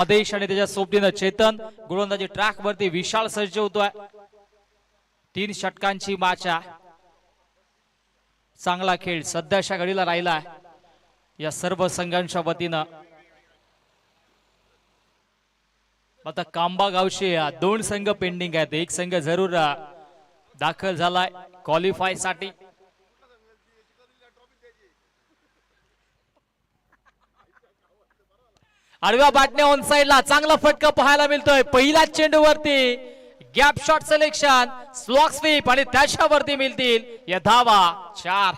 आदेश आणि त्याच्या सोबतीनं चेतन गोलंदाजी ट्रॅक वरती विशाल सज्ज होतोय. 3 षटकांची माचा. चांगला खेळ सध्याच्या घडीला राहिला या सर्व संघांच्या वतीनं. आता कांबा गावचे 2 संघ पेंडिंग आहेत. एक संघ जरूर दाखल झालाय क्वालिफाय साठी. आडव्या बॅटने ऑन साइडला चांगला फटका पाहायला मिळतोय. पहिल्या चेंडूवरती gap shot selection, slog sweep आणि त्याच्यावरती मिळतील या धावा 4.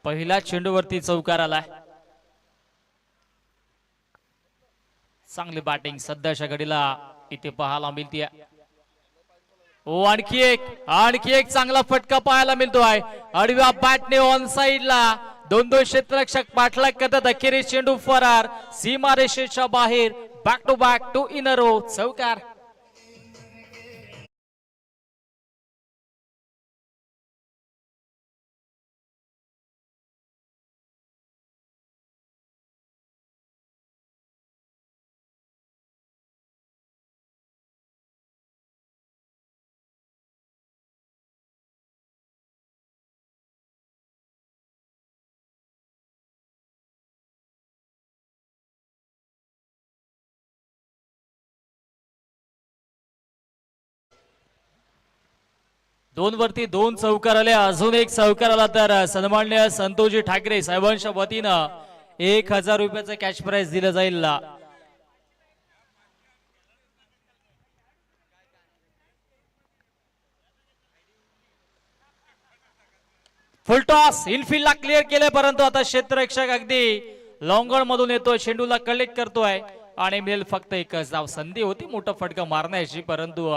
पहिल्या चेंडूवरती चौकार आलाय. चांगली बॅटिंग सध्याच्या घडीला इथे पाहायला मिळते. ओ आणखी एक चांगला फटका पाहायला मिळतोय. आडव्या बॅटने ऑन साइडला 2 क्षेत्ररक्षक पाठलाग करतात. अखेरीस चेंडू फरार सीमारेषेच्या बाहेर. Back to back 2 in a row चौकार. दोन वरती 2 चौकार आले. अजून एक चौकार आला तर सन्माननीय संतोषजी ठाकरे साहेबांच्या वतीनं 1000 रुपयाचं कॅश प्राइज दिलं जाईल. फुल टॉस इनफिल्डला क्लिअर केले, परंतु आता क्षेत्ररक्षक अगदी लॉंगॉन मधून येतोय, चेंडूला कलेक्ट करतोय आणि मिळेल फक्त एकच धाव. संधी होती मोठा फटका मारण्याची, परंतु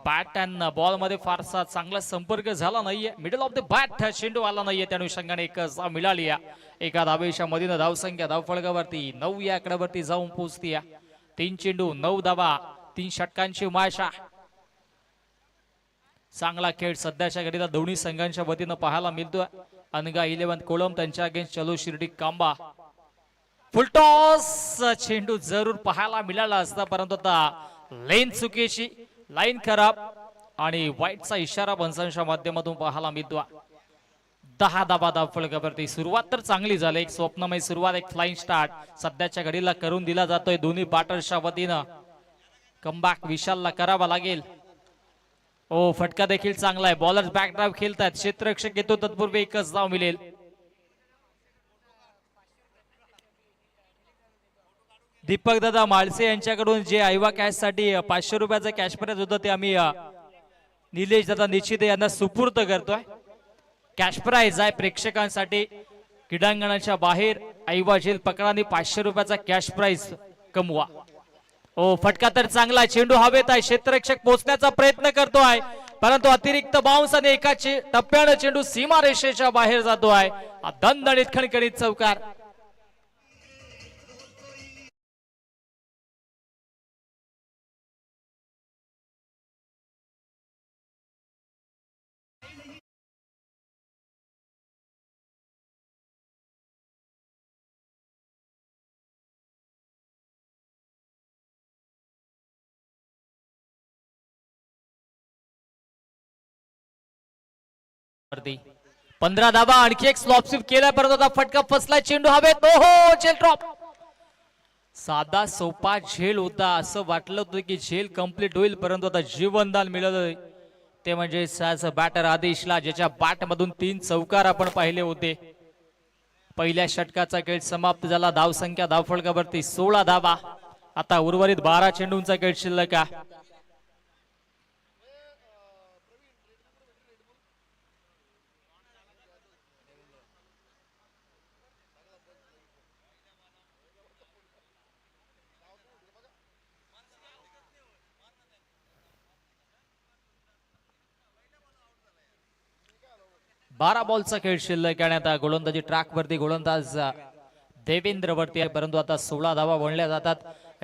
बॅट अँड बॉल मध्ये फारसा चांगला संपर्क झाला नाहीये. मिडल ऑफ द बॅट चेंडू आला नाहीये, त्या अनुषंगाने एकच धाव मिळाली. एका धावेच्या मधीन धावसंख्या धावफलकावरती 9 या आकड्यावरती जाऊन पोहोचते. 3 चेंडू 9 धावा, 3 षटकांची माशा. चांगला खेळ सध्याच्या घडीला दोन्ही संघांच्या वतीनं पाहायला मिळतोय. अनगा 11 कोलम त्यांच्या अगेन्स्ट चलो शिर्डी कांबा. फुलटॉस चेंडू जरूर पाहायला मिळाला असता, परंतु आता लेन चुकीची, लाईन खराब आणि वाईटचा इशारा पंचांच्या माध्यमातून पाहायला मिळतो. 10 धावा धावफलकावरती. सुरुवात तर चांगली झाली, एक स्वप्नमय सुरुवात, एक फ्लाइंग स्टार्ट सध्याच्या घडीला करून दिला जातोय दोन्ही बॅटर्सच्या वतीनं. कमबॅक विशालला करावा लागेल. ओ फटका देखील चांगला आहे. बॉलर्स बॅक ड्राइव्ह खेळतात, क्षेत्ररक्षक येतो तत्पूर्वी एकच धाव मिळेल. दीपक दादा माळसे यांच्याकडून जे आयवा कॅश साठी 500 रुपयाचं कॅश प्राइज होतं ते आम्ही निलेश दादा निश्चित यांना सुपूर्द करतोय. कॅश प्राइज आहे प्रेक्षकांसाठी. क्रीडांगणाच्या बाहेर आयवा जेल पकडाने 500 रुपयाचा कॅश प्राइज कमवा. ओ फटका तर चांगला, चेंडू हवेत आहे, क्षेत्ररक्षक पोहोचण्याचा प्रयत्न करतोय, परंतु अतिरिक्त बाउन्स आणि एका टप्प्याने चेंडू सीमारेषेच्या बाहेर जातोय. दणदणीत खणखणीत चौकार. वरती 15 धावा, आणखी एक स्लॉप स्वीप केला, परंतु आता फटका फसला, चेंडू हवेत. ओहो झेल ड्रॉप. साधा सोपा झेल होता, असं वाटलं होतं की झेल कंप्लीट होईल, परंतु आता जीवनदान मिळालं ते म्हणजे बॅटर आदेशला, ज्याच्या बॅट मधून 3 चौकार आपण पाहिले होते. पहिल्या षटकाचा खेळ समाप्त झाला. धावसंख्या धावफलकावरती 16 धावा. आता उर्वरित 12 चेंडूंचा खेळ शिल्लक आहे. बारा बॉलचा खेळ शिल्लक आणि आता गोलंदाजी ट्रॅक वरती गोलंदाज देवेंद्रवरती आहे, परंतु आता 16 धावा वळल्या जातात.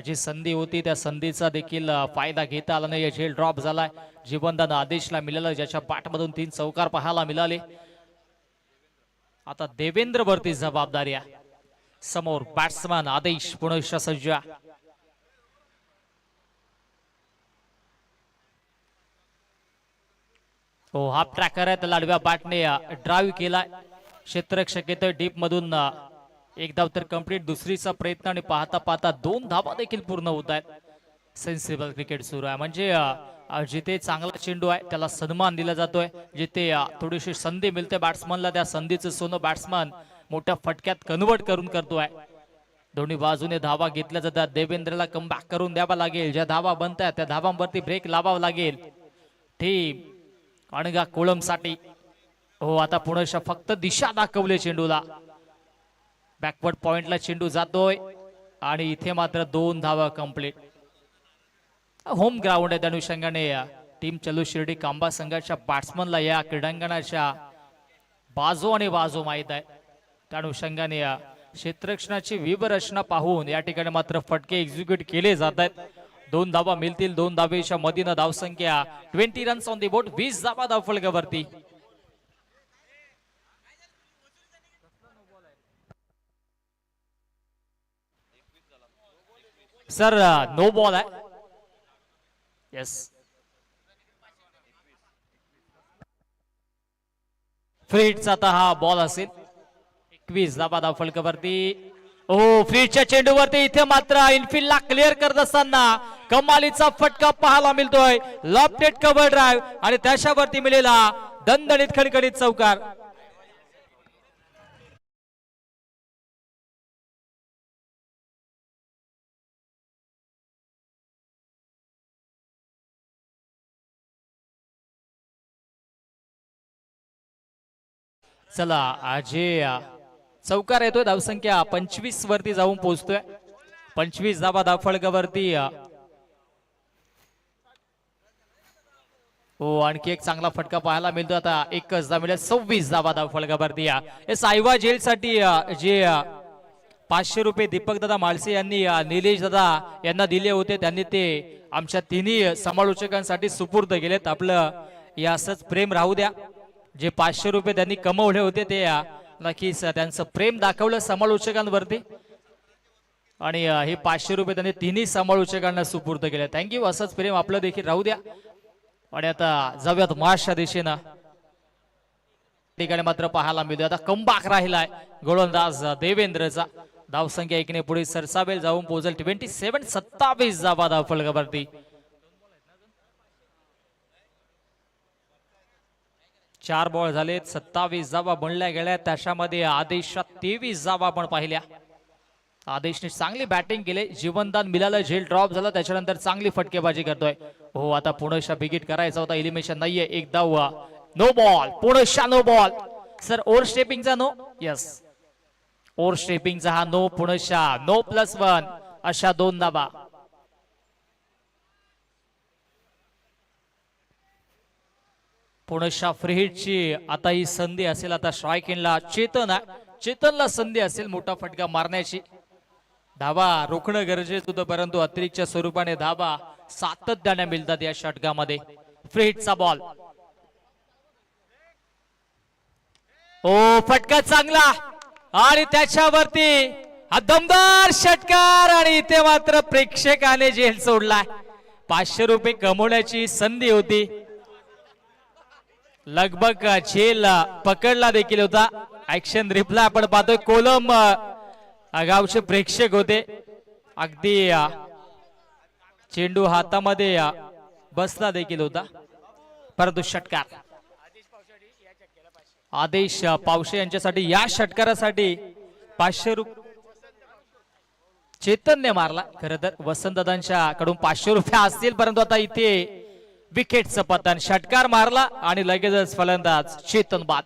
जी संधी होती त्या संधीचा देखील फायदा घेता आला नाही. झेल ड्रॉप झालाय. जीवनदान आदेशला मिळालं, ज्याच्या बॅटमधून 3 चौकार पाहायला मिळाले. आता देवेंद्रवरती जबाबदारी आहे. समोर बॅट्समॅन आदेश पुनश्च सज्ज. हो, हाफ ट्रॅकर आहे. त्याला आडव्या बॅटने ड्राईव्ह केलाय. क्षेत्ररक्षक येतोय डीप मधून. एक धाव तर कंप्लीट. दुसरीचा प्रयत्न आणि पाहता पाहता 2 धावा देखील पूर्ण होत आहेत. सेन्सिबल क्रिकेट सुरू आहे. म्हणजे जिथे चांगला चेंडू आहे त्याला सन्मान दिला जातोय. जिथे थोडीशी संधी मिळते बॅट्समनला, त्या संधीचं सोनं बॅट्समन मोठ्या फटक्यात कन्वर्ट करून करतोय. दोन्ही बाजूने धावा घेतल्या जातात. देवेंद्रला कमबॅक करून द्यावा लागेल. ज्या धावा बनतात त्या धावांवरती ब्रेक लावावा लागेल. टीम अणगा कोळमसाठी. हो, आता पुन्हा फक्त दिशा दाखवले चेंडूला. बॅकवर्ड पॉइंटला चेंडू जातोय आणि इथे मात्र 2 धावा कंप्लीट. होम ग्राउंड आहे, त्या अनुषंगाने टीम चलो शिर्डी कांबा संघाच्या बॅट्समनला या क्रीडांगणाच्या बाजू आणि बाजू माहीत आहे. त्या अनुषंगाने क्षेत्ररक्षणाची व्यूहरचना पाहून या ठिकाणी मात्र फटके एक्झिक्यूट केले जात आहेत. 2 धावा मिळतील. 2 धावेच्या मधीनं धावसंख्या 20 रन्स ऑन दी बोर्ड. 20 धावा धावफलकावरती. सर नो बॉल आहे. येस, फ्री हिटचा आता हा बॉल असेल. 21 धावा धावफलकावरती. ओ, फ्रीच्या चेंडूवरती इथे मात्र इनफिल्डला क्लिअर करत असताना कमालीचा फटका पाहायला मिळतोय. लॉफ्टेड कव्हर ड्राईव्ह आणि त्याच्यावरती मिळेला दणदणीत खणखणीत चौकार. चला, जे चौकार येतोय धावसंख्या 25 वरती जाऊन पोहोचतोय. 25 धावा धावफलकावरती. हो, आणखी एक चांगला फटका पाहायला मिळतो. आता एकच धाव मिळेल. 26 धावा धावफलकावरती. सायवा जेल साठी जे 500 रुपये दीपक दादा माळसे यांनी निलेश दादा यांना दिले होते, त्यांनी ते आमच्या तिन्ही समालोचकांसाठी सुपूर्द केलेत. आपलं या असंच प्रेम राहू द्या. जे 500 रुपये त्यांनी कमवले होते ते नक्कीच त्यांचं प्रेम दाखवलं समालोचकांवरती. आणि हे 500 रुपये त्यांनी तिन्ही समालोचकांना सुपूर्द केले. थँक्यू. असंच प्रेम आपलं देखील राहू द्या. आणि आता जाऊयात मार्चच्या दिशेनं. ठिकाणी मात्र पाहायला मिळतो आता कमबॅक राहिलाय गोलंदाज देवेंद्रचा. धावसंख्या 1 ने पुढे सरसावेल, जाऊन पोहोचेल 27. 27 धावा धावफलकावरती. 4 बॉल झालेत. 27 धावा बनल्या गेल्या. त्याच्यामध्ये आदेशात 23 धावा आपण पाहिल्या. आदेशने चांगली बॅटिंग केली. जीवनदान मिळालं. झेल ड्रॉप झाला. त्याच्यानंतर चांगली फटकेबाजी करतोय. हो, आता पुनश्च बिगिट करायचा होता. एलिमिनेशन नाहीये. एक धाव. No ball. पुनश्च नो बॉल. सर ओव्हर स्टेपिंगचा नो. यस, ओव्हर स्टेपिंगचा हा नो. पुनश्च नो +1 अशा 2 धावा. पुनश्च फ्री हिटची आता ही संधी असेल. आता स्ट्राईक इनला चेतनला संधी असेल मोठा फटका मारण्याची. धावा रोखणं गरजेचं होतं, परंतु अतिरिक्त स्वरूपाने धावा सातत्याने मिळतात या षटकामध्ये. Free हिटचा ball. ओ, फटका चांगला आणि त्याच्यावरती हा दमदार षटकार. आणि इथे मात्र प्रेक्षकाने झेल सोडला. 500 रुपये कमवण्याची संधी होती. लगभग झेल पकडला देखील होता. ऍक्शन रिप्लाय आपण पाहतोय. कोलम गावचे प्रेक्षक होते. अगदी चेंडू हातामध्ये बसला देखील होता, परंतु षटकार. आदेश पावशे यांच्यासाठी या षटकारासाठी 500 रुपये चेतनने मारला. खरं तर वसंतदादांच्या कडून 500 रुपये असतील, परंतु आता इथे विकेटचं पतन. षटकार मारला आणि लगेचच फलंदाज चेतन बाद.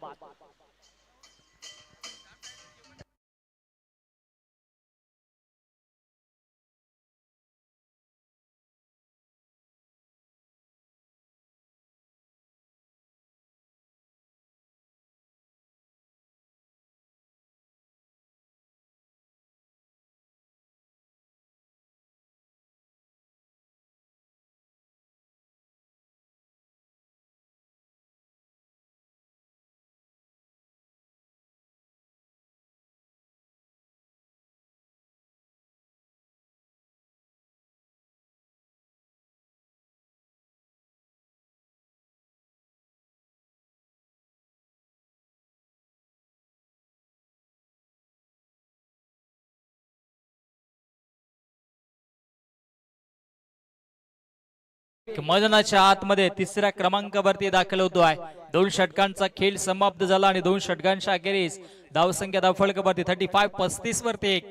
मैदानाच्या आतमध्ये तिसऱ्या क्रमांकावरती दाखल होतोय. 2 षटकांचा खेळ समाप्त झाला आणि 2 षटकांच्या अखेरीस धावसंख्या धावफलकावरती 35-35 वरती एक.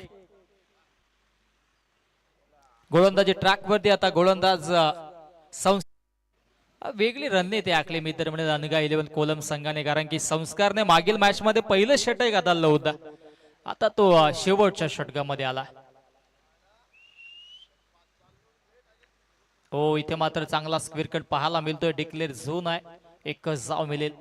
गोलंदाजी ट्रॅक वरती आता गोलंदाज वेगळी रणनीती आखली मित्र म्हणजे अनगा 11 कोलम संघाने, कारण की संस्कारने मागील मॅच मध्ये पहिलं षटक गाठलं होतं. आता तो शेवटच्या षटकामध्ये आला. हो, इथे मात्र चांगला स्क्वेअर कट पाहायला मिळतोय. डिक्लेअर झोन आहे, एकच जाव मिळेल.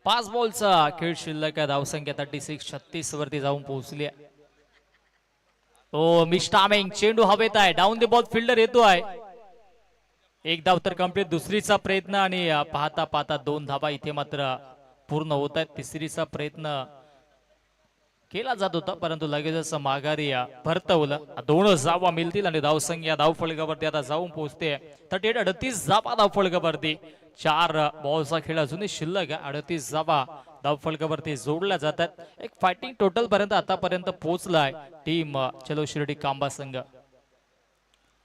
पाच बॉलचा खेळ शिल्लक आहे. धावसंख्या 36-36 वरती जाऊन पोहोचली आहे. हो, मिस्टामिंग चेंडू हवेत आहे. डाऊन द बॉल फिल्डर येतोय. एक धाव तर कंप्लीट. दुसरीचा प्रयत्न आणि पाहता पाहता 2 धावा इथे मात्र पूर्ण होत आहेत. तिसरीचा प्रयत्न केला जात होता परंतु लगेचच माघारी परतवलं. 2 धावा मिळतील आणि धावसंख्या धावफलकावरती आता जाऊन पोहोचते 38-38 धावा धावफलकावरती. 4 बॉलचा खेळ अजूनही शिल्लक आहे. 38 धावा धावफलकावरती जोडल्या जातात. एक फायटिंग टोटल पर्यंत आतापर्यंत पोहोचलाय टीम चलो शिर्डी कांबा संघ.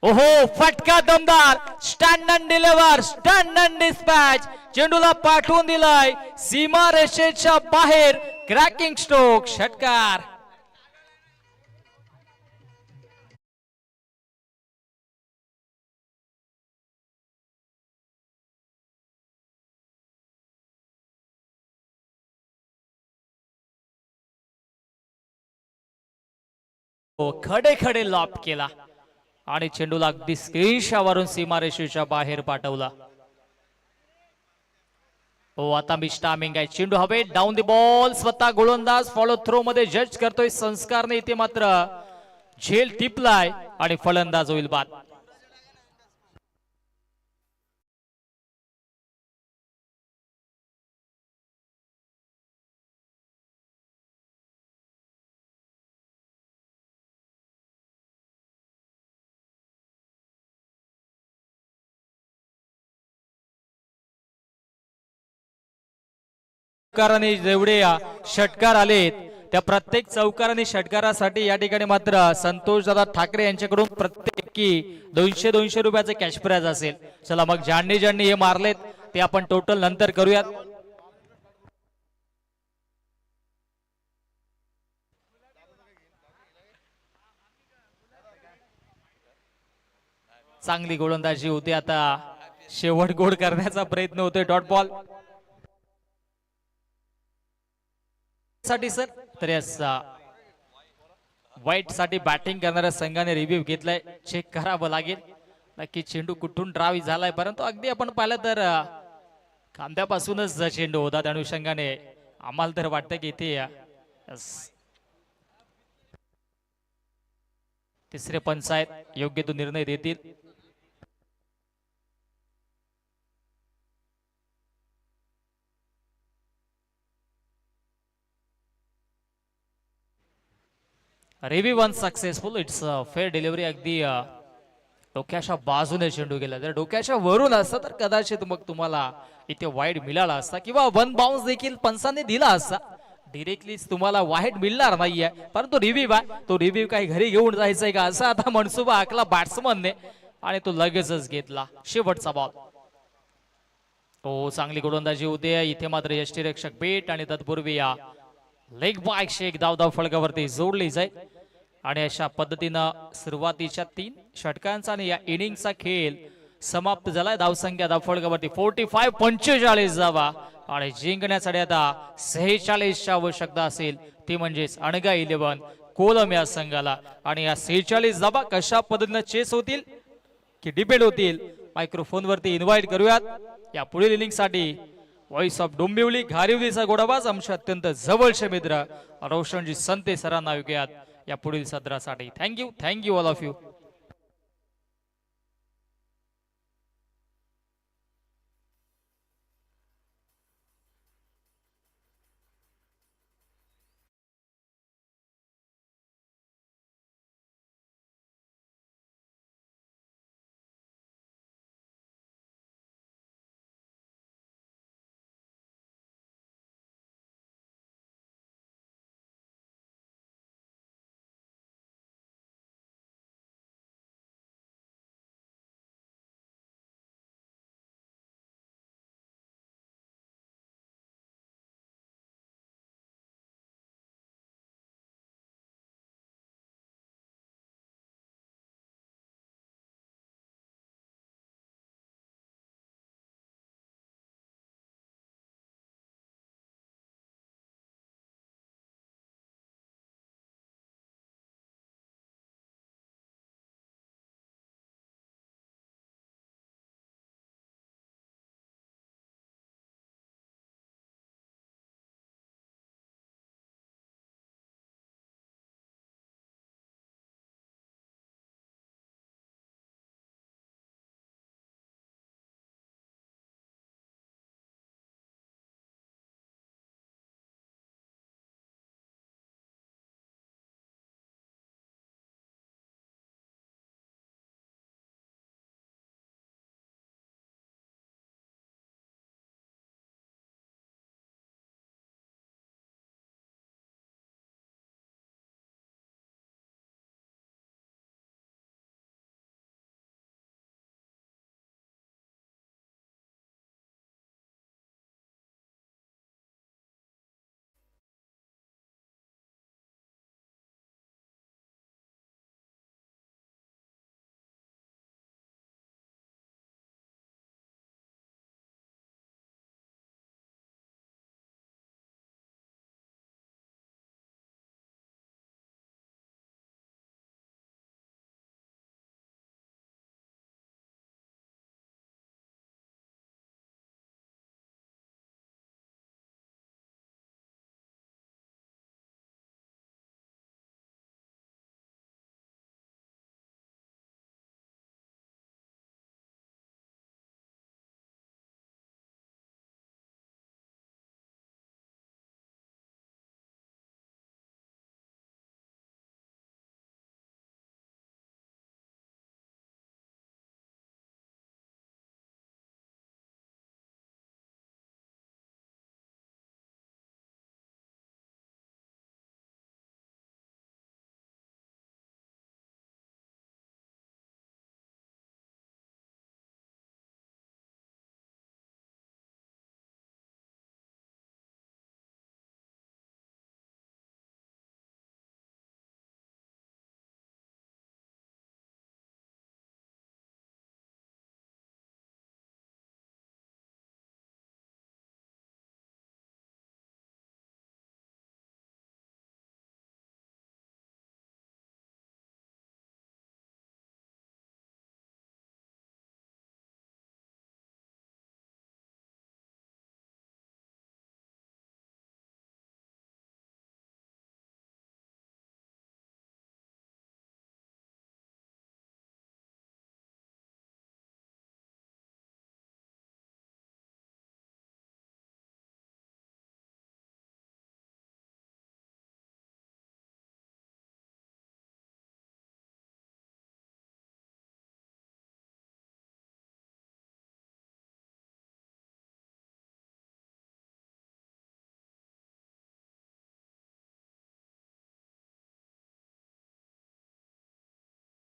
ओहो, फटका दमदार. Stand and deliver, stand and dispatch. चेंडूला पाठवून दिलाय सीमा रेषेच्या बाहेर. क्रॅकिंग स्ट्रोक, षटकार. खडे खडे लॉप केला आणि चेंडूला अगदी स्क्रीनशावरून सीमारेषेच्या बाहेर पाठवला. हो, आता मिस्टामिंग आहे. चेंडू हवे. Down the ball. स्वतः गोलंदाज फॉलो थ्रो मध्ये जज करतोय संस्कारने. इथे मात्र झेल टिपलाय आणि फलंदाज होईल बाद. चौकाराने जेवढे षटकार आलेत त्या प्रत्येक चौकार आणि षटकारासाठी या ठिकाणी मात्र संतोष दादा ठाकरे यांच्याकडून प्रत्येकी 200 रुपयाचे कॅश प्राइज असेल. चला मग ज्यांनी हे मारलेत ते आपण टोटल नंतर करूयात. चांगली गोलंदाजी होती. आता शेवट गोड करण्याचा प्रयत्न होतोय. डॉट बॉल साठी सर. तर वाईट साठी बॅटिंग करणाऱ्या संघाने रिव्ह्यू घेतलाय. चेक करावं लागेल नक्की चेंडू कुठून ड्राईव्ह झालाय, परंतु अगदी आपण पाहिलं तर खांद्यापासूनच चेंडू होता. त्या अनुषंगाने आम्हाला तर वाटतं की इथे तिसरे पंचायत योग्य तो निर्णय देतील. Review unsuccessful. It's fair delivery. अगदी डोक्याच्या बाजूने चेंडू गेला. जर डोक्याच्या वरून असता तर कदाचित मग तुम्हाला इथे वाईड मिळाला असता किंवा वन बाउन्स देखील पंचाने दिला असता. डिरेक्टलीच तुम्हाला वाईड मिळणार नाहीये, परंतु रिव्ह्यू आहे तो रिव्ह्यू काही घरी घेऊन जायचंय का असा आता मनसुबा आखला बॅट्समनने आणि तो लगेचच घेतला. शेवटचा बॉल. हो, चांगली गोलंदाजी होते. इथे मात्र यष्टीरक्षक बेट आणि तत्पूर्वी या लेग बायकशी एक धाव फलकावरती जोडली जाईल आणि अशा पद्धतीनं सुरुवातीच्या 3 षटकांचा आणि या इनिंगचा खेळ समाप्त झालाय. धावसंख्या धावफलकावरती 45-45 धावा आणि जिंकण्यासाठी आता 46ची आवश्यकता असेल, ती म्हणजेच अनगा 11 कोलम या संघाला. आणि या 46 धावा कशा पद्धतीनं चेस होतील की डिपेंड होतील मायक्रोफोन वरती इन्व्हाइट करूयात या पुढील इनिंग साठी. व्हॉइस ऑफ डोंबिवली घारिवलीचा गोडाबाज आमचे अत्यंत जवळचे मित्र रोशनजी संते सरांना ऐकूयात या पुढील सत्रासाठी. Thank you all of you.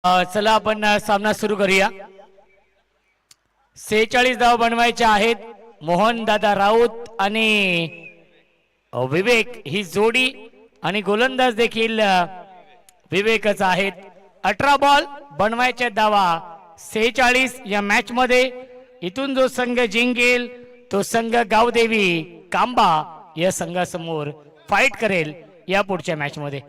चला आपण सामना सुरू करूया. 46 धाव बनवायचे आहेत. मोहन दादा राऊत आणि विवेक ही जोडी आणि गोलंदाज देखील विवेकच आहेत. 18 बॉल बनवायचे धावा 46 या मॅच मध्ये. इथून जो संघ जिंकेल तो संघ गावदेवी कांबा या संघासमोर फाईट करेल या पुढच्या मॅच मध्ये.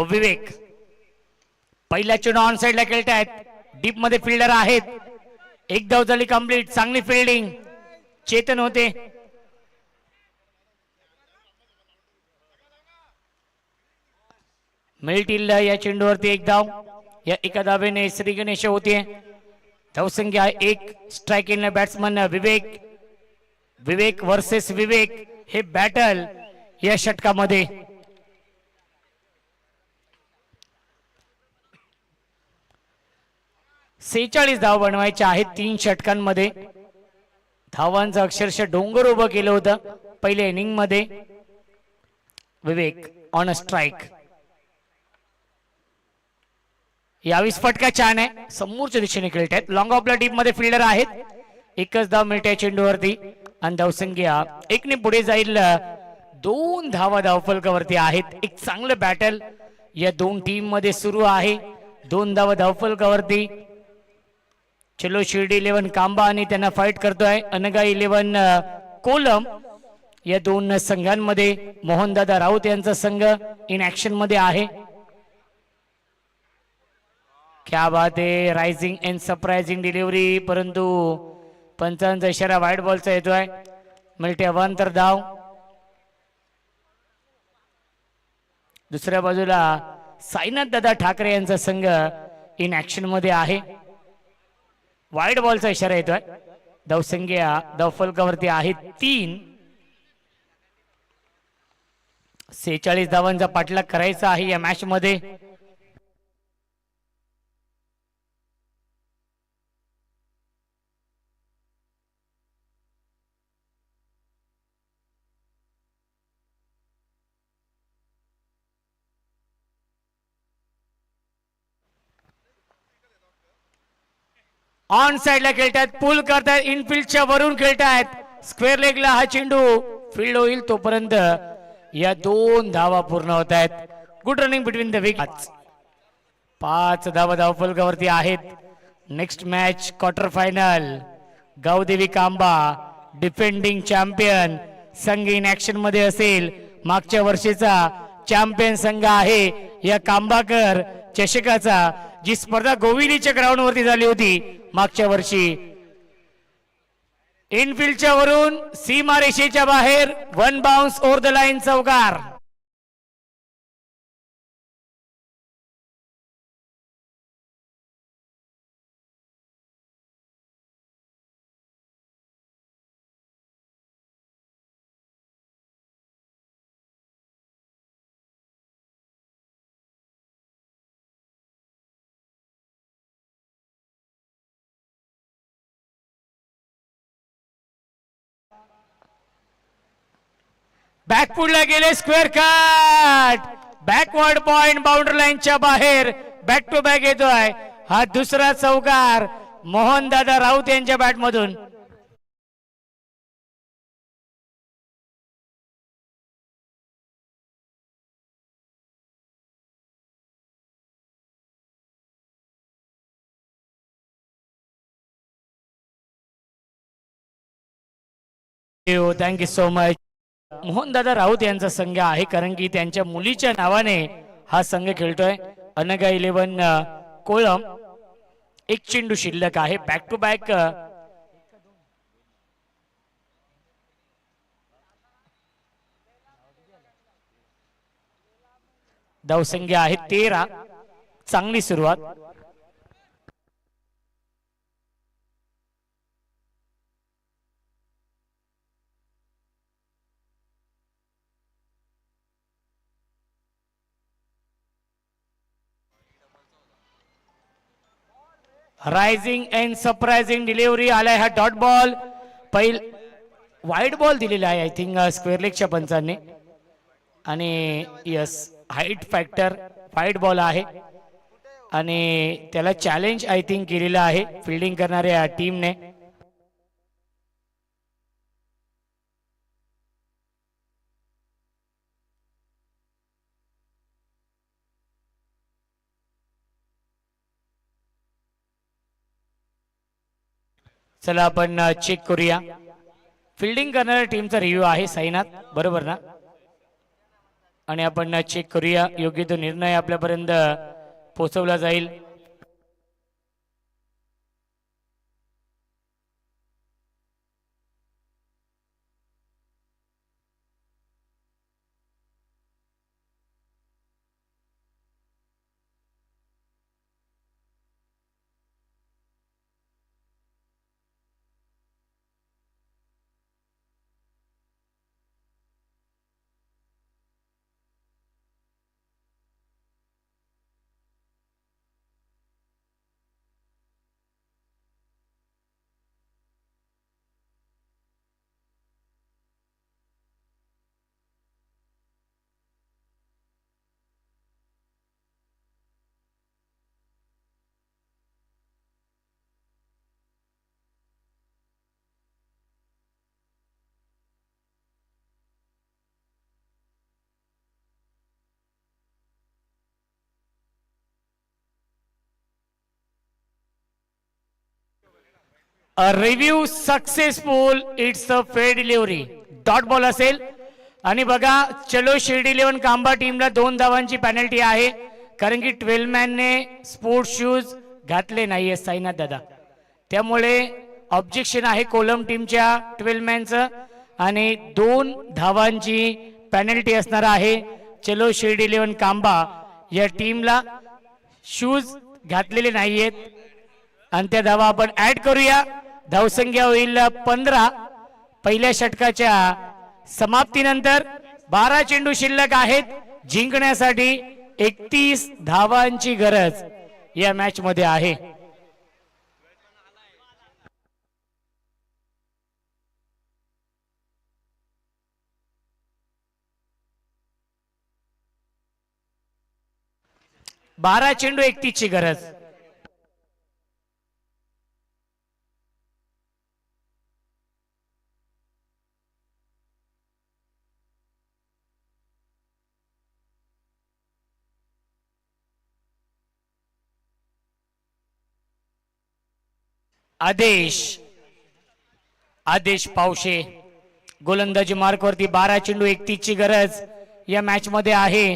विवेक पहिल्या चेंडू ऑन साइडला खेळतायत. डीप मध्ये फिल्डर आहेत. एक धाव झाली कंप्लीट. चांगली फिल्डिंग चेतन होते. मिळतील या चेंडूवरती एक धाव. या एका धावेने श्री गणेश होते. धावसंख्या एक. Strike in batsman Vivek. Vivek versus Vivek हे बॅटल या षटकामध्ये. सेहेचाळीस धाव बनवायचे आहेत 3 षटकांमध्ये. धावांचं अक्षरशः डोंगर उभं केलं होतं पहिल्या इनिंग मध्ये. विवेक ऑन अ स्ट्राइक. यावेळेस फटका छान आहे. समोरच्या दिशेने खेळत आहेत. लॉंग ऑफला डीप मध्ये फिल्डर आहेत. एकच धाव मिळते चेंडूवरती आणि धावसंख्या 1 ने पुढे जाईल. 2 धावा धावफलकावरती आहेत. एक चांगलं बॅटल या दोन टीम मध्ये सुरू आहे. 2 धावा धावफलकावरती. चलो शिर्डी 11 कांबा आणि त्यांना फाईट करतोय अनगा 11 कोलम. या दोन संघांमध्ये मोहनदादा राऊत यांचा संघ इन ऍक्शन मध्ये आहे. क्या बात आहे. रायझिंग अँड सरप्राइझिंग डिलिव्हरी परंतु पंचांचा इशारा वाईट बॉलचा येतोय. मिळते अवांतर धाव. दुसऱ्या बाजूला साईनाथ दादा ठाकरे यांचा संघ इन ऍक्शन मध्ये आहे. वाईट बॉलचा इशारा येतोय. धावसंख्या धावफलकावरती आहे 3. 46 धावांचा पाठलाग करायचा आहे या मॅच मध्ये. ऑन साइडला खेळतात. पुल करतात. इनफिल्डच्या वरून खेळतात. स्क्वेअर लेगला हा चेंडू फील्ड होईल तोपर्यंत या 2 धावा पूर्ण होत आहेत. Good running between the wickets. 5 धावा धावफलकावरती आहेत. Next match quarter final. Gavdevi Kamba defending champion संघ इन ऍक्शन मध्ये असेल. मागच्या वर्षीचा चॅम्पियन संघ आहे या कांबाकर चषकाचा. जी स्पर्धा गोविलीच्या ग्राउंड वरती झाली होती मागच्या वर्षी. इनफिल्डच्या वरून सीमारेषेच्या बाहेर 1 बाउन्स ओव्हर द लाईन चौकार. बॅकफुटला गेले. Square cut. Backward point boundary लाईनच्या बाहेर. बॅक टू बॅक येतोय. हा दुसरा चौकार मोहनदादा राऊत यांच्या बॅट मधून. Thank you so much. मोहनदादा राऊत यांचा संघ आहे कारण की त्यांच्या मुलीच्या नावाने हा संघ खेळतोय. अनगा 11 कोळम. एक चेंडू शिल्लक आहे. बॅक टू बॅक धावसंख्या आहे 13. चांगली सुरुवात. रायझिंग अँड सरप्राइझिंग डिलिव्हरी आलाय हा डॉट बॉल. वाईट बॉल दिलेला आहे आय थिंक स्क्वेअर लेगच्या पंचांनी. आणि यस हाईट फॅक्टर वाईट बॉल आहे आणि त्याला चॅलेंज आय थिंक केलेलं आहे फिल्डिंग करणाऱ्या टीमने. चला आपण चेक करूया. फिल्डिंग करणाऱ्या टीमचा रिव्ह्यू आहे साईनाथ बरोबर ना. आणि आपण चेक करूया योग्य तो निर्णय आपल्यापर्यंत पोहोचवला जाईल. Review successful. It's a fair delivery. Dot ball असेल. आणि बघा चलो शिर्डी 11 कांबा टीमला 2 धावांची पेनल्टी आहे कारण की 12 मॅनने स्पोर्ट्स शूज घातले नाहीये साईनाथ दादा. त्यामुळे ऑब्जेक्शन आहे कोलम टीमच्या 12 मॅनचं आणि 2 धावांची पेनल्टी असणार आहे. चलो शिर्डी 11 कांबा या टीमला शूज घातलेले नाहीयेत आणि त्या धावा आपण ऍड करूया. धावसंख्या होईल 15. पहिल्या षटकाच्या समाप्तीनंतर 12 चेंडू शिल्लक आहेत. जिंकण्यासाठी 31 धावांची गरज या मॅच मध्ये आहे. बारा चेंडू 31 ची गरज. आदेश पावशे गोलंदाजी मार्क वरती 12 चेंडू 31 ची गरज या मॅच मध्ये आहे.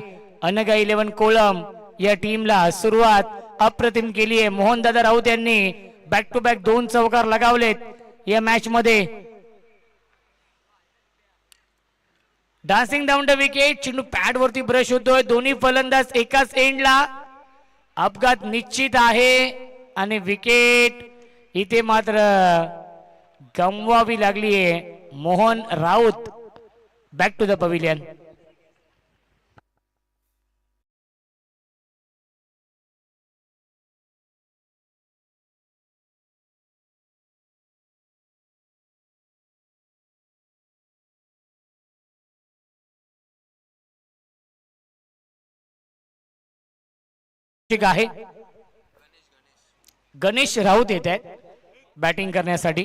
अनगा 11 कोलम या टीमला सुरुवात अप्रतिम केली आहे. मोहनदादा राऊत यांनी बॅक टू बॅक 2 चौकार लगावलेत या मॅच मध्ये. Dancing down the wicket. चेंडू पॅड वरती ब्रश होतोय. दोन्ही फलंदाज एकाच एंडला. अपघात निश्चित आहे आणि विकेट इथे मात्र गमवावी लागली आहे. Mohan Raut back to the pavilion. आहे गणेश राऊत येत आहेत बॅटिंग करण्यासाठी.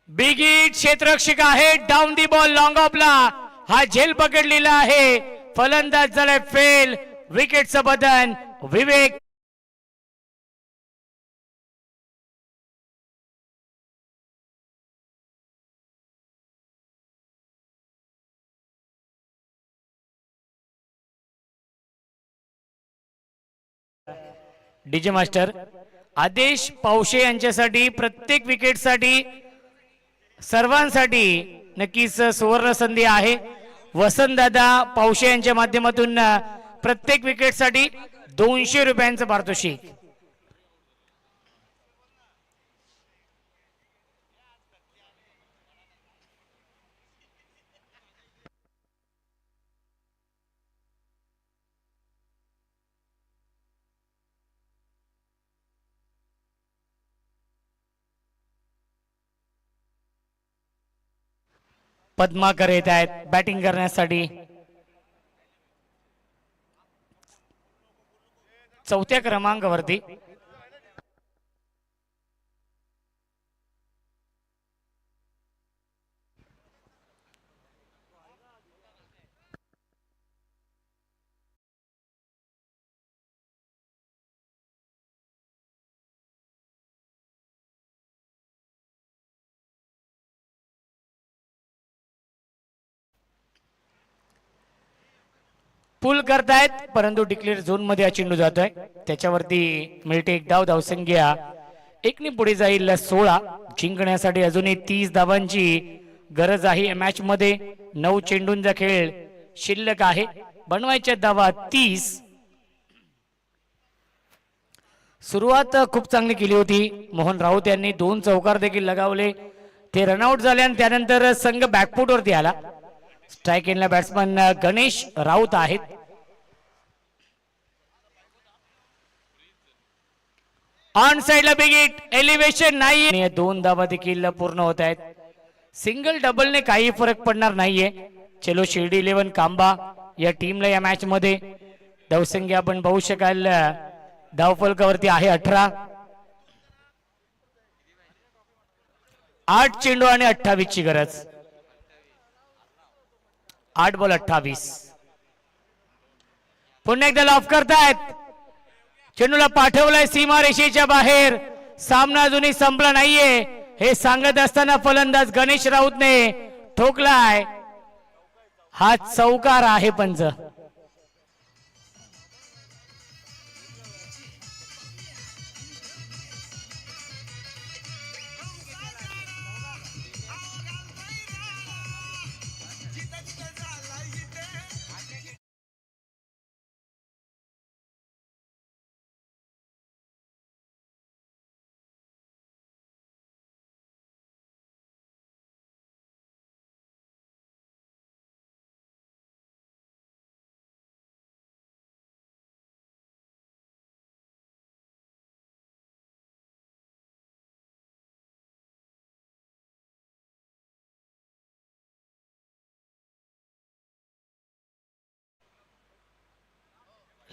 बिग हिट क्षेत्ररक्षक आहे. डाऊन दी बॉल लॉंग ऑफला हा झेल पकडलेला आहे. फलंदाज झालाय फेल. विकेटचं बदन विवेक डीजे मास्टर आदेश पावशे यांच्यासाठी प्रत्येक विकेटसाठी सर्वांसाठी नक्कीच सुवर्ण संधी आहे. वसंतदादा पावशे यांच्या माध्यमातून प्रत्येक विकेटसाठी 200 रुपयांचं पारितोषिक. पद्माकर येत आहेत बॅटिंग करण्यासाठी. चौथ्या क्रमांकावरती पुल करतायत, परंतु डिक्लेअर झोन मध्ये हा चेंडू जातोय. त्याच्यावरती मिळते एक धाव. धावसंख्या एकने पुढे जाईल 16. जिंकण्यासाठी अजूनही 30 धावांची गरज आहे या मॅच मध्ये. 9 चेंडूंचा खेळ शिल्लक आहे. बनवायच्या धावा 30. सुरुवात खूप चांगली केली होती. मोहन राऊत यांनी 2 चौकार देखील लगावले. ते रनआउट झाले आणि त्यानंतर संघ बॅकफूट वरती आला. स्ट्राइक एंडला बॅट्समन गणेश राऊत आहेत. ऑन साइडला बिग हिट, एलिव्हेशन नाहीये. 2 धावा देखील पूर्ण होत आहेत. सिंगल डबलने काही फरक पडणार नाहीये. चलो शिर्डी 11 कांबा या टीमला या मॅच मध्ये धावसंख्या आपण पाहू शकाल धावफलकावरती आहे 18. 8 चेंडू आणि 28 ची गरज. 8 बॉल 28. पुन्हा एकदा लॉफ करतायत. चेंडूला पाठवलाय सीमा रेषेच्या बाहेर. सामना अजूनही संपला नाहीये हे सांगत असताना फलंदाज गणेश राऊतने ठोकलाय. हा चौकार आहे पंच.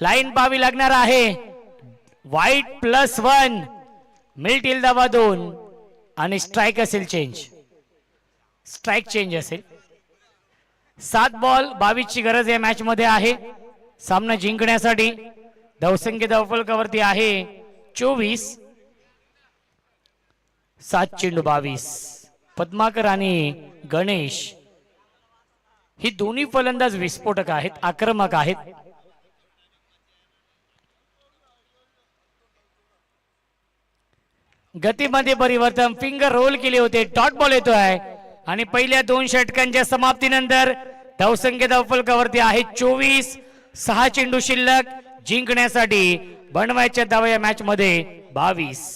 लाईन पाहावी लागणार आहे. वाईट +1 मिळतील धावा 2 आणि स्ट्राइक असेल चेंज. स्ट्राइक चेंज असेल. 7 बॉल 22 ची गरज या मॅच मध्ये आहे सामना जिंकण्यासाठी. धावसंख्या धावफलकावरती आहे 24. 7 चेंडू 22. पद्माकर आणि गणेश ही दोन्ही फलंदाज विस्फोटक आहेत, आक्रमक आहेत. गतीमध्ये परिवर्तन. फिंगर रोल केले होते. डॉट बॉल येतोय आणि पहिल्या 2 षटकांच्या समाप्तीनंतर धावसंख्या धावफलकावरती आहे 24. 6 चेंडू शिल्लक. जिंकण्यासाठी बनवायच्या धावा या मॅच मध्ये 22.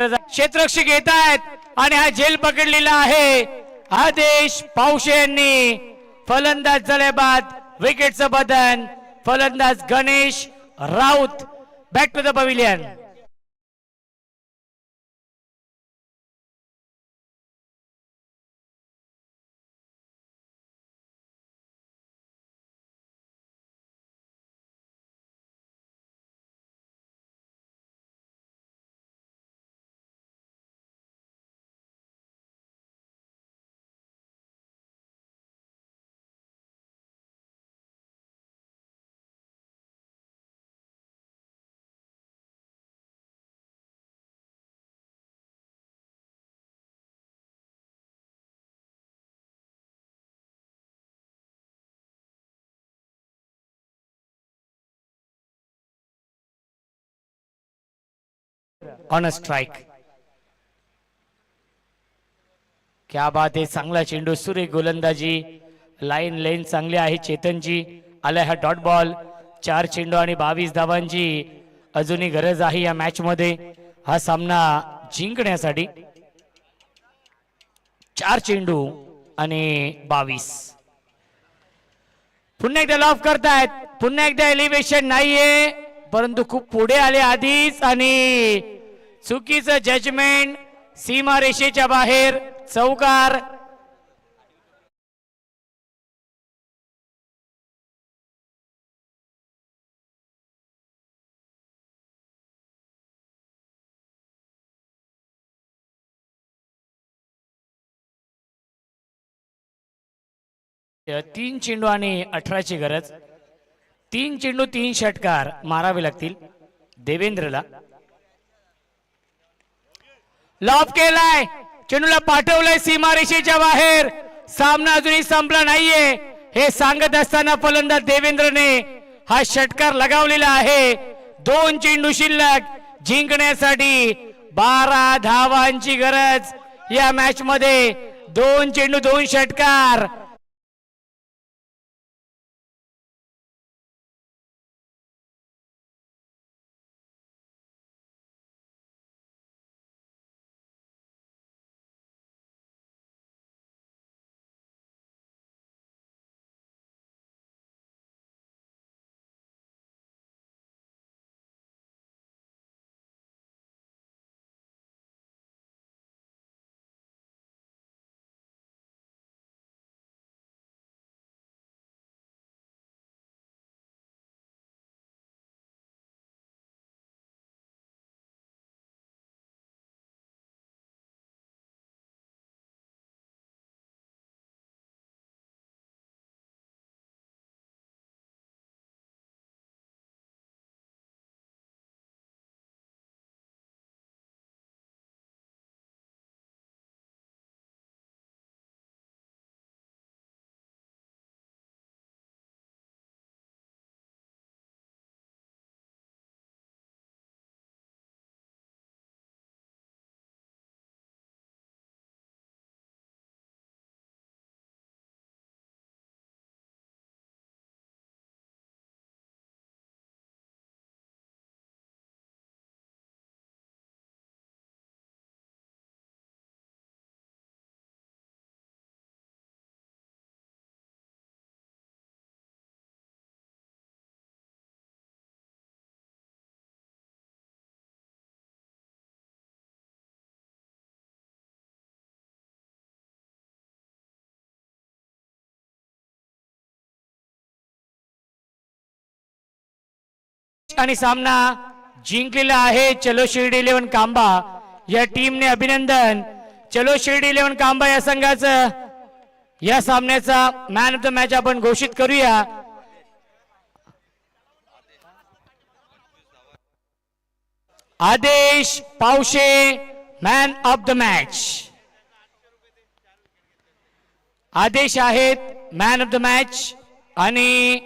क्षेत्ररक्षक येत आहेत आणि हा झेल पकडलेला आहे. आदेश पावशे यांनी फलंदाज झाल्याबाद विकेटचं बदन. फलंदाज Ganesh Raut. Back to the pavilion. On a strike. क्या बात आहे, चांगला चेंडू, सुरेख गोलंदाजी, लाईन लेन चांगली आहे चेतनजी. आलाय हा डॉट बॉल. 4 चेंडू आणि 22 धावांची अजूनही गरज आहे या मॅच मध्ये हा सामना जिंकण्यासाठी. 4 चेंडू आणि 22. पुन्हा एकदा लॉफ करतायत, पुन्हा एकदा एलिव्हेशन नाहीये, परंतु खूप पुढे आले आधीच आणि चुकीचं जजमेंट. सीमा रेषेच्या बाहेर, चौकार. तीन चेंडू आणि 18ची गरज. 3 चेंडू 3 षटकार मारावे लागतील देवेंद्रला. लॉफ केलाय, चेंडूला पाठवलंय सीमारेषेच्या बाहेर. सामना अजूनही संपला नाहीये हे सांगत असताना फलंदाज देवेंद्रने हा षटकार लगावलेला आहे. 2 चेंडू शिल्लक, जिंकण्यासाठी 12 धावांची गरज या मॅच मध्ये. 2 चेंडू 2 षटकार. आणि सामना जिंकलेला आहे चलो शिर्डी 11 कांबा या टीमने. अभिनंदन चलो शिर्डी 11 कांबा या संघाचं. या सामन्याचा मॅन ऑफ द मॅच आपण घोषित करूया. आदेश Pawshe man of the match. आदेश आहेत मॅन ऑफ द मॅच आणि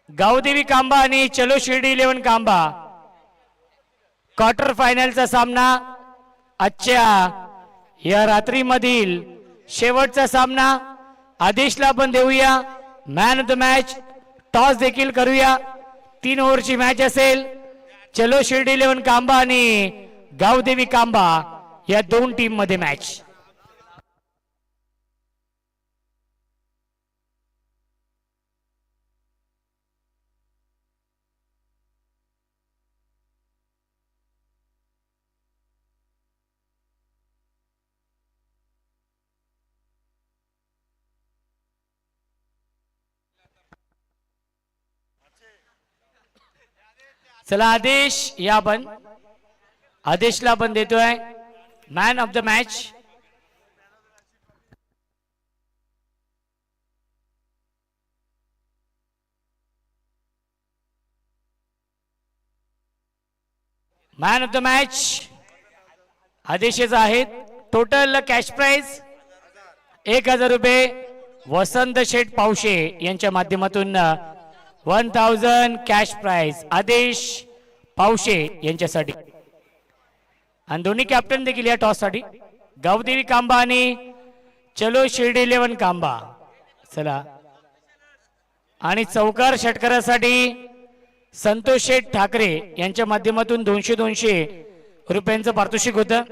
गावदेवी कांबा आणि चलो शिर्डी 11 कांबा क्वार्टर फायनलचा सामना. आजच्या या रात्रीमधील शेवटचा सामना. आदेशला आपण देऊया man of the match. Toss देखील करूया. 3 ओव्हरची मॅच असेल. चलो शिर्डी 11 कांबा आणि गावदेवी कांबा या 2 टीम मध्ये मॅच. चला आदेश या आपण. आदेशला आपण देतोय man of the match. Man of the match आदेशच आहेत. टोटल कॅश प्राइज 1000 रुपये. वसंत शेठ पावशे यांच्या माध्यमातून 1000 कॅश प्राइज. आदेश पावशे यांच्यासाठी. आणि दोन्ही कॅप्टन देखील या टॉस साठी. गावदेवी कांबा आणि चलो शिर्डी 11 कांबा. चला, आणि चौकार षटकारासाठी संतोष शेठ ठाकरे यांच्या माध्यमातून 200 रुपयांचं पारितोषिक होतं,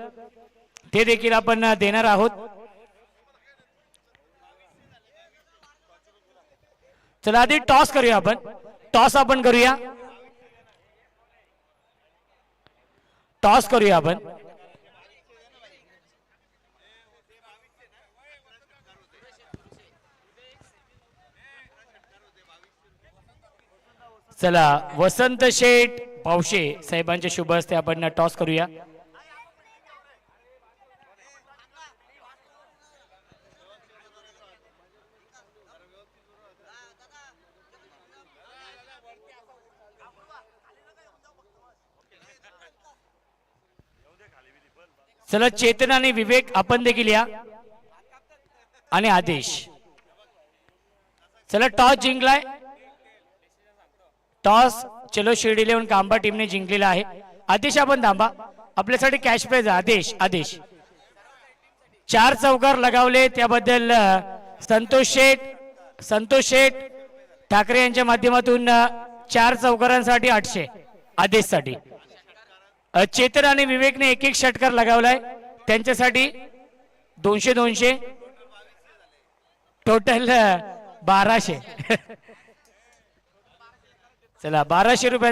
ते देखील आपण देणार आहोत. चला आधी टॉस करूया आपण. टॉस करूया आपण. चला, वसंत शेठ पावशे साहेबांच्या शुभ हस्ते आपण टॉस करूया. चला, चेतन आणि विवेक आपण देखील या, आणि आदेश. चला, टॉस जिंकलाय. टॉस चलो शिर्डी 11 कांबा टीमने जिंकलेला आहे. आदेश आपण थांबा, आपल्यासाठी कॅश प्राइज. आदेश 4 चौकार लगावले त्याबद्दल संतोष शेठ ठाकरे यांच्या माध्यमातून 4 चौकारांसाठी 800 आदेशसाठी. चेतन आणि विवेकने एक षटकार लगावलाय, त्यांच्यासाठी 200 टोटल 1200. चला, 1200 रुपये